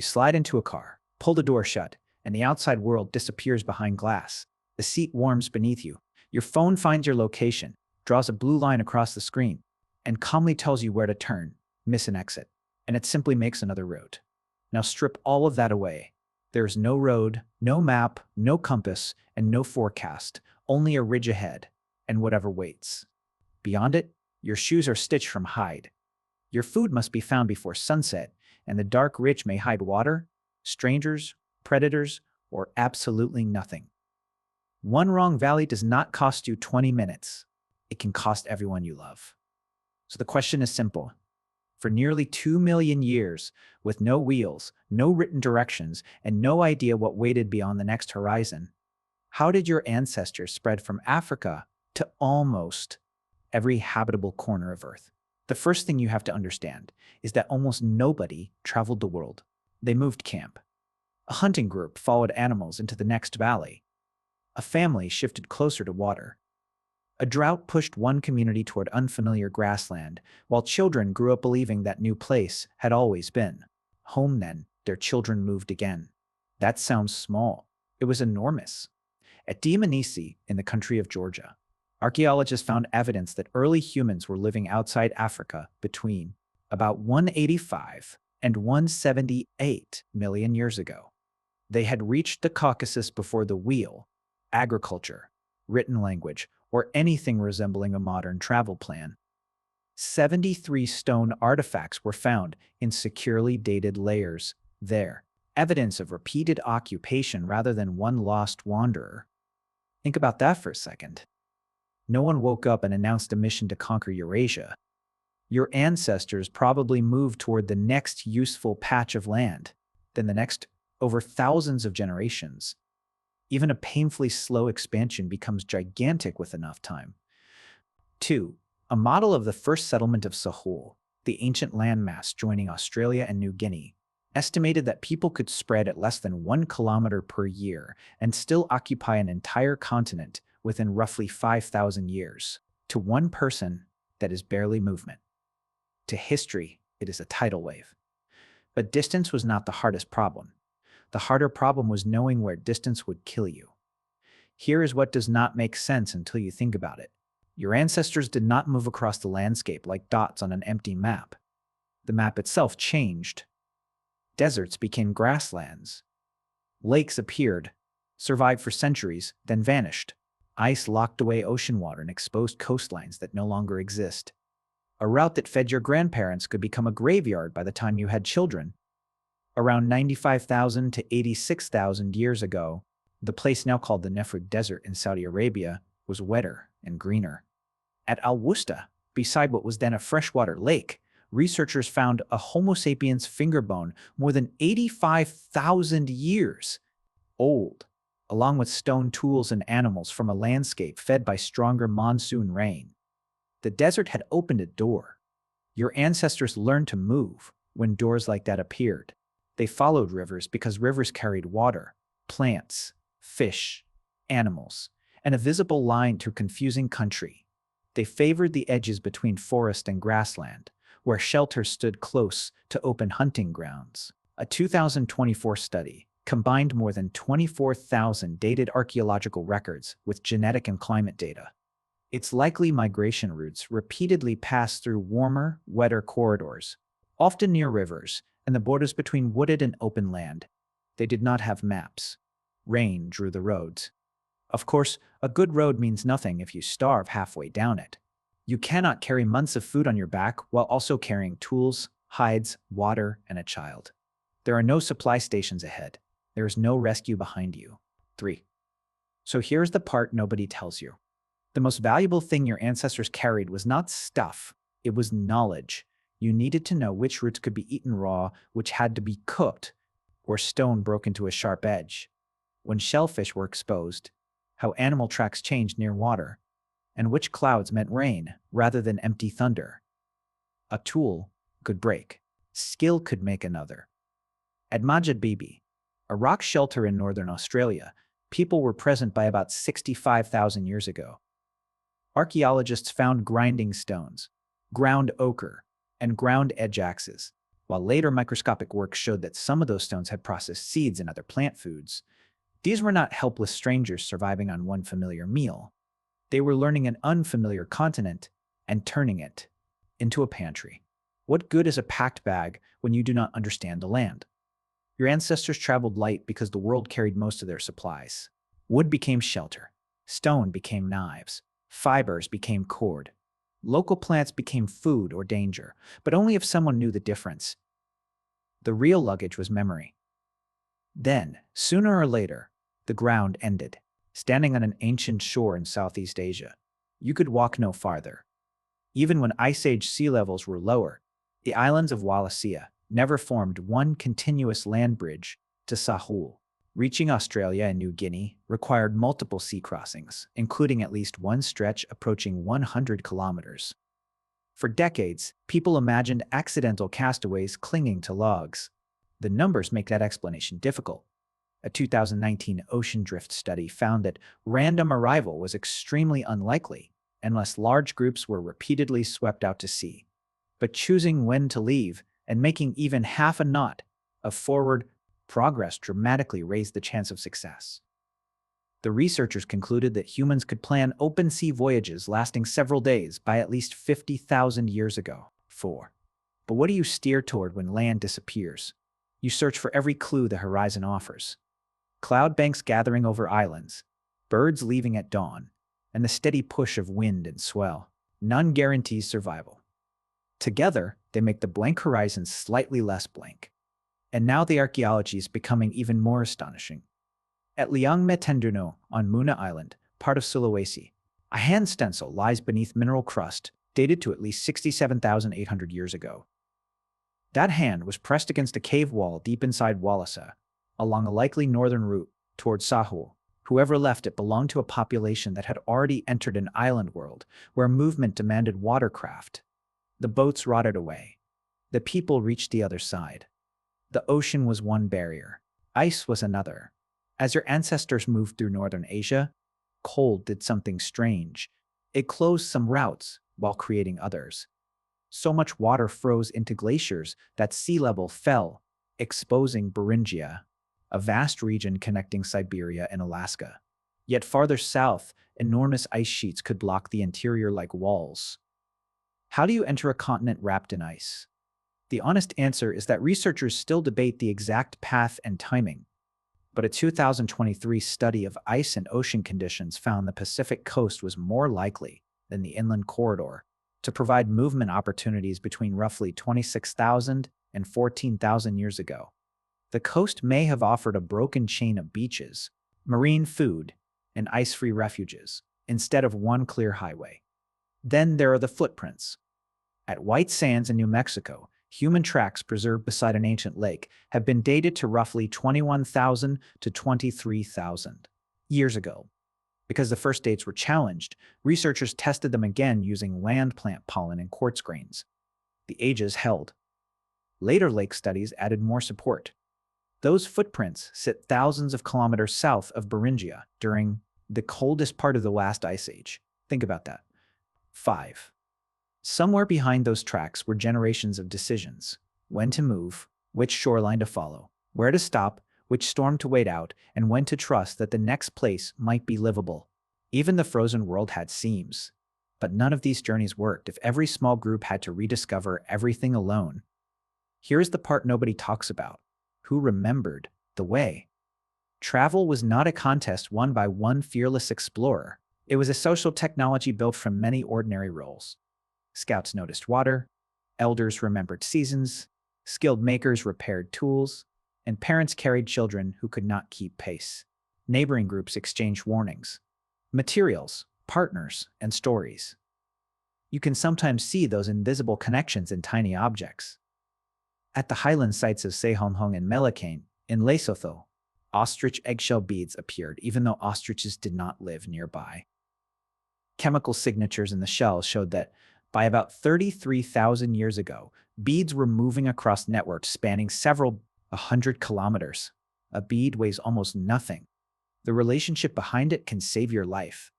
You slide into a car, pull the door shut, and the outside world disappears behind glass. The seat warms beneath you. Your phone finds your location, draws a blue line across the screen, and calmly tells you where to turn, miss an exit, and it simply makes another route. Now strip all of that away. There is no road, no map, no compass, and no forecast, only a ridge ahead, and whatever waits. Beyond it, your shoes are stitched from hide. Your food must be found before sunset, and the dark ridge may hide water, strangers, predators, or absolutely nothing. One wrong valley does not cost you 20 minutes. It can cost everyone you love. So the question is simple. For nearly 2 million years, with no wheels, no written directions, and no idea what waited beyond the next horizon, how did your ancestors spread from Africa to almost every habitable corner of Earth? The first thing you have to understand is that almost nobody traveled the world. They moved camp. A hunting group followed animals into the next valley. A family shifted closer to water. A drought pushed one community toward unfamiliar grassland, while children grew up believing that new place had always been home. Then their children moved again. That sounds small. It was enormous. At Dmanisi, in the country of Georgia, archaeologists found evidence that early humans were living outside Africa between about 185 and 178 million years ago. They had reached the Caucasus before the wheel, agriculture, written language, or anything resembling a modern travel plan. 73 stone artifacts were found in securely dated layers there, evidence of repeated occupation rather than one lost wanderer. Think about that for a second. No one woke up and announced a mission to conquer Eurasia. Your ancestors probably moved toward the next useful patch of land, then the next over thousands of generations. Even a painfully slow expansion becomes gigantic with enough time. 2. A model of the first settlement of Sahul, the ancient landmass joining Australia and New Guinea, estimated that people could spread at less than 1 kilometer per year and still occupy an entire continent within roughly 5,000 years. To one person, that is barely movement. To history, it is a tidal wave. But distance was not the hardest problem. The harder problem was knowing where distance would kill you. Here is what does not make sense until you think about it. Your ancestors did not move across the landscape like dots on an empty map. The map itself changed. Deserts became grasslands. Lakes appeared, survived for centuries, then vanished. Ice locked away ocean water and exposed coastlines that no longer exist. A route that fed your grandparents could become a graveyard by the time you had children. Around 95,000 to 86,000 years ago, the place now called the Nefrid Desert in Saudi Arabia was wetter and greener. At Al-Wusta, beside what was then a freshwater lake, researchers found a Homo sapiens finger bone more than 85,000 years old, along with stone tools and animals from a landscape fed by stronger monsoon rain. The desert had opened a door. Your ancestors learned to move when doors like that appeared. They followed rivers because rivers carried water, plants, fish, animals, and a visible line through confusing country. They favored the edges between forest and grassland, where shelter stood close to open hunting grounds. A 2024 study combined more than 24,000 dated archaeological records with genetic and climate data. Its likely migration routes repeatedly passed through warmer, wetter corridors, often near rivers, and the borders between wooded and open land. They did not have maps. Rain drew the roads. Of course, a good road means nothing if you starve halfway down it. You cannot carry months of food on your back while also carrying tools, hides, water, and a child. There are no supply stations ahead. There is no rescue behind you. 3. So here's the part nobody tells you. The most valuable thing your ancestors carried was not stuff, it was knowledge. You needed to know which roots could be eaten raw, which had to be cooked, or stone broke into a sharp edge, when shellfish were exposed, how animal tracks changed near water, and which clouds meant rain rather than empty thunder. A tool could break. Skill could make another. At Majid Bibi, a rock shelter in northern Australia, people were present by about 65,000 years ago. Archaeologists found grinding stones, ground ochre, and ground edge axes. While later microscopic work showed that some of those stones had processed seeds and other plant foods, these were not helpless strangers surviving on one familiar meal. They were learning an unfamiliar continent and turning it into a pantry. What good is a packed bag when you do not understand the land? Your ancestors traveled light because the world carried most of their supplies. Wood became shelter. Stone became knives. Fibers became cord. Local plants became food or danger, but only if someone knew the difference. The real luggage was memory. Then, sooner or later, the ground ended. Standing on an ancient shore in Southeast Asia, you could walk no farther. Even when Ice Age sea levels were lower, the islands of Wallacea never formed one continuous land bridge to Sahul. Reaching Australia and New Guinea required multiple sea crossings, including at least one stretch approaching 100 kilometers. For decades, people imagined accidental castaways clinging to logs. The numbers make that explanation difficult. A 2019 ocean drift study found that random arrival was extremely unlikely unless large groups were repeatedly swept out to sea. But choosing when to leave and making even half a knot of forward progress dramatically raised the chance of success. The researchers concluded that humans could plan open sea voyages lasting several days by at least 50,000 years ago. 4. But what do you steer toward when land disappears? You search for every clue the horizon offers. Cloud banks gathering over islands, birds leaving at dawn, and the steady push of wind and swell. None guarantees survival. Together, they make the blank horizon slightly less blank. And now the archaeology is becoming even more astonishing. At Liang Metenduno on Muna Island, part of Sulawesi, a hand stencil lies beneath mineral crust dated to at least 67,800 years ago. That hand was pressed against a cave wall deep inside Wallacea, along a likely northern route toward Sahul. Whoever left it belonged to a population that had already entered an island world where movement demanded watercraft. The boats rotted away. The people reached the other side. The ocean was one barrier. Ice was another. As your ancestors moved through northern Asia, cold did something strange. It closed some routes while creating others. So much water froze into glaciers that sea level fell, exposing Beringia, a vast region connecting Siberia and Alaska. Yet farther south, enormous ice sheets could block the interior like walls. How do you enter a continent wrapped in ice? The honest answer is that researchers still debate the exact path and timing. But a 2023 study of ice and ocean conditions found the Pacific coast was more likely than the inland corridor to provide movement opportunities between roughly 26,000 and 14,000 years ago. The coast may have offered a broken chain of beaches, marine food, and ice-free refuges, instead of one clear highway. Then there are the footprints. At White Sands in New Mexico, human tracks preserved beside an ancient lake have been dated to roughly 21,000 to 23,000 years ago. Because the first dates were challenged, researchers tested them again using land plant pollen and quartz grains. The ages held. Later lake studies added more support. Those footprints sit thousands of kilometers south of Beringia during the coldest part of the last ice age. Think about that. 5. Somewhere behind those tracks were generations of decisions. When to move, which shoreline to follow, where to stop, which storm to wait out, and when to trust that the next place might be livable. Even the frozen world had seams. But none of these journeys worked if every small group had to rediscover everything alone. Here's the part nobody talks about. Who remembered the way? Travel was not a contest won by one fearless explorer. It was a social technology built from many ordinary roles. Scouts noticed water, elders remembered seasons, skilled makers repaired tools, and parents carried children who could not keep pace. Neighboring groups exchanged warnings, materials, partners, and stories. You can sometimes see those invisible connections in tiny objects. At the highland sites of Sehonghong and Melakane, in Lesotho, ostrich eggshell beads appeared even though ostriches did not live nearby. Chemical signatures in the shells showed that by about 33,000 years ago, beads were moving across networks spanning several 100 kilometers. A bead weighs almost nothing. The relationship behind it can save your life.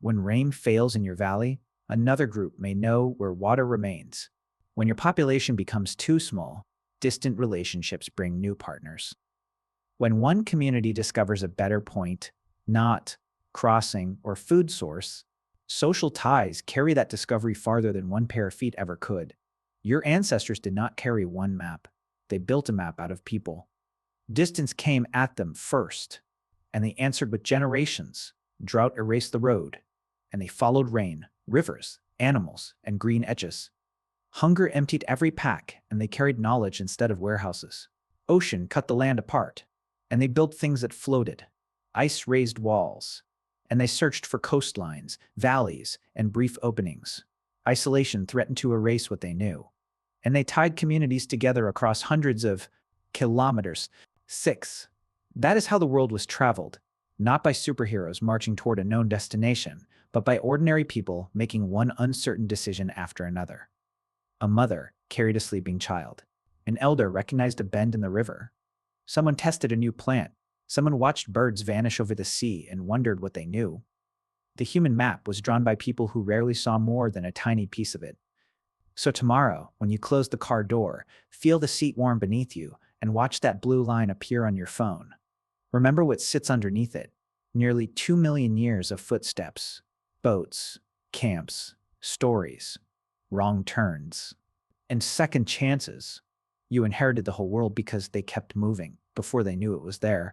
When rain fails in your valley, another group may know where water remains. When your population becomes too small, distant relationships bring new partners. When one community discovers a better point, not crossing, or food source, social ties carry that discovery farther than one pair of feet ever could. Your ancestors did not carry one map. They built a map out of people. Distance came at them first, and they answered with generations. Drought erased the road, and they followed rain, rivers, animals, and green edges. Hunger emptied every pack, and they carried knowledge instead of warehouses. Ocean cut the land apart, and they built things that floated. Ice raised walls, and they searched for coastlines, valleys, and brief openings. Isolation threatened to erase what they knew, and they tied communities together across hundreds of kilometers. 6. That is how the world was traveled, not by superheroes marching toward a known destination, but by ordinary people making one uncertain decision after another. A mother carried a sleeping child. An elder recognized a bend in the river. Someone tested a new plant. Someone watched birds vanish over the sea and wondered what they knew. The human map was drawn by people who rarely saw more than a tiny piece of it. So tomorrow, when you close the car door, feel the seat warm beneath you and watch that blue line appear on your phone. Remember what sits underneath it. Nearly 2 million years of footsteps, boats, camps, stories, wrong turns, and second chances. You inherited the whole world because they kept moving before they knew it was there.